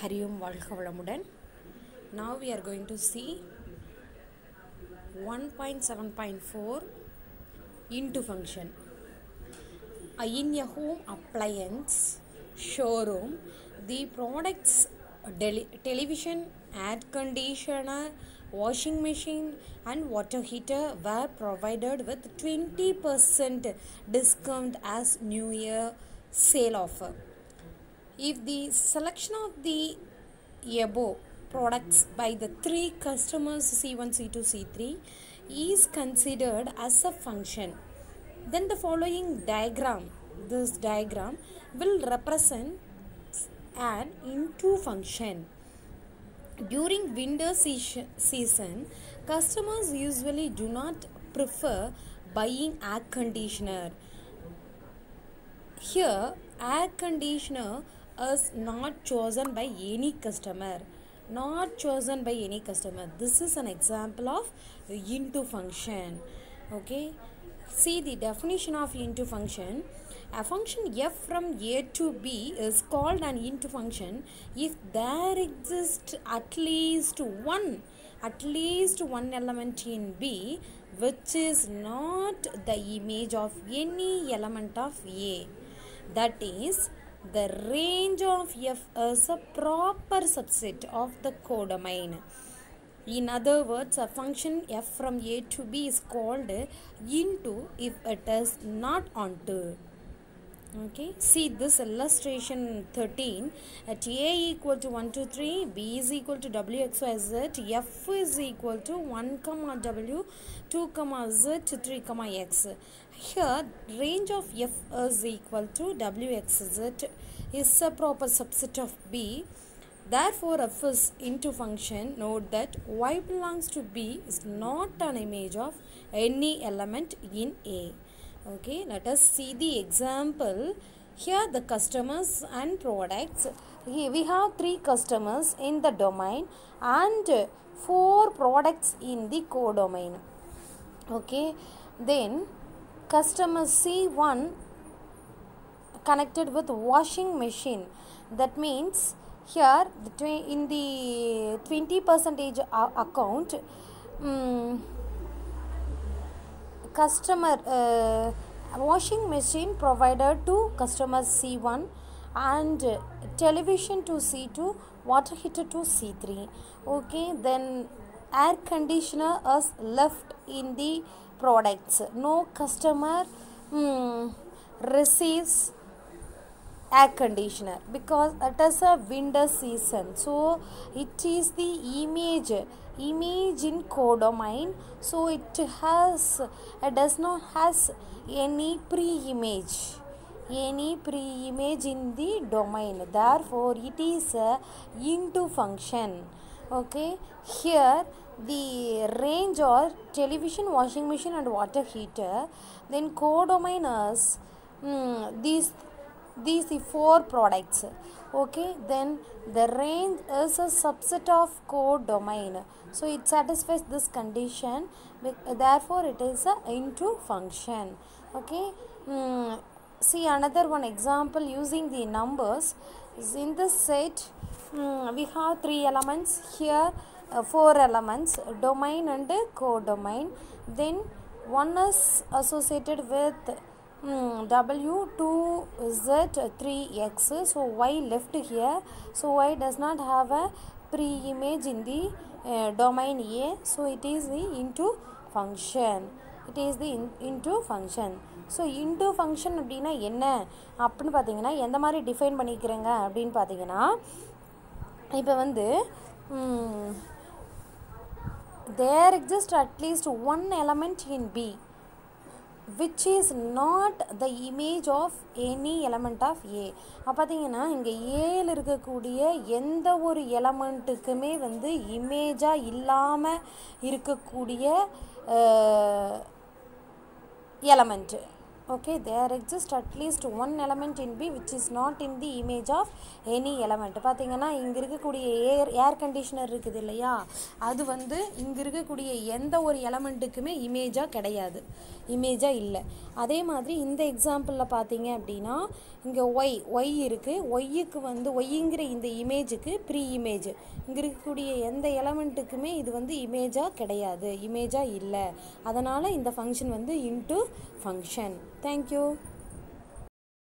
Harium Valka Valamudan. Now we are going to see 1.7.4 into function. In a home appliance showroom, the products television, air conditioner, washing machine and water heater were provided with 20% discount as New Year sale offer. If the selection of the above products by the three customers C1, C2, C3 is considered as a function, then the following diagram, this diagram will represent an into function. During winter season, customers usually do not prefer buying air conditioner. Here, air conditioner is not chosen by any customer. Not chosen by any customer. This is an example of into function. Okay. See the definition of into function. A function f from a to b is called an into function if there exists at least one element in b which is not the image of any element of a. That is, the range of f is a proper subset of the codomain. In other words, a function f from a to b is called into if it is not onto. Okay, see this illustration 13. At a equal to 1 to 3, b is equal to w x y z, f is equal to 1 comma w, 2 comma z, 3 comma x. Here range of f is equal to w x z is a proper subset of b. Therefore, f is into function. Note that y belongs to b is not an image of any element in a. Okay, let us see the example. Here the customers and products. Here we have 3 customers in the domain and 4 products in the codomain. Okay, then customer C1 connected with washing machine. That means here in the 20% account, customer washing machine provided to customer C1 and television to C2, water heater to C3. Okay, then air conditioner is left in the products. No customer receives air conditioner because it is a winter season, so it is the image in codomain, so it does not has any pre-image in the domain, therefore it is a into function. Okay, here the range or television, washing machine and water heater, then codomain is these 4 products. Okay, then the range is a subset of codomain, so it satisfies this condition, therefore it is a into function. Okay, see another one example using the numbers. In this set we have 3 elements, here 4 elements, domain and codomain. Then one is associated with w, 2, z, 3, x, so y left here, so y does not have a pre-image in the domain A, so it is the into function. It is the into function. So into function அப்படினா என்ன அப்படினு பாத்தீங்கன்னா எந்த மாதிரி define பண்ணிக்கிறேங்க அப்படினு பாத்தீங்கன்னா, இப்போ வந்து there exists at least one element in B which is not the image of any element of A. அப்ப பாத்தீங்கன்னா இங்க A ல இருக்கக்கூடிய எந்த ஒரு எலிமெண்ட்டுக்குமே வந்து இமேஜா இல்லாம இருக்கக்கூடிய element. Okay, there exists at least one element in B which is not in the image of any element. பார்த்தீங்கன்னா இங்கே இருக்கக்கூடிய ஏர் கண்டிஷனர் இருக்குது இல்லையா, அது வந்து இங்கே இருக்கக்கூடிய எந்த ஒரு எலமெண்ட்டுக்குமே இமேஜாக கிடையாது, இமேஜாக இல்லை. அதே மாதிரி இந்த எக்ஸாம்பிளில் பார்த்தீங்க அப்படின்னா இங்கே ஒய் இருக்குது, ஒய்யுக்கு வந்து ஒய்ங்கிற இந்த இமேஜுக்கு ப்ரீ இமேஜ், இங்கே இருக்கக்கூடிய எந்த எலமெண்ட்டுக்குமே இது வந்து இமேஜாக கிடையாது, இமேஜாக இல்லை. அதனால் இந்த ஃபங்க்ஷன் வந்து இன்ட்டு ஃபங்க்ஷன். Thank you.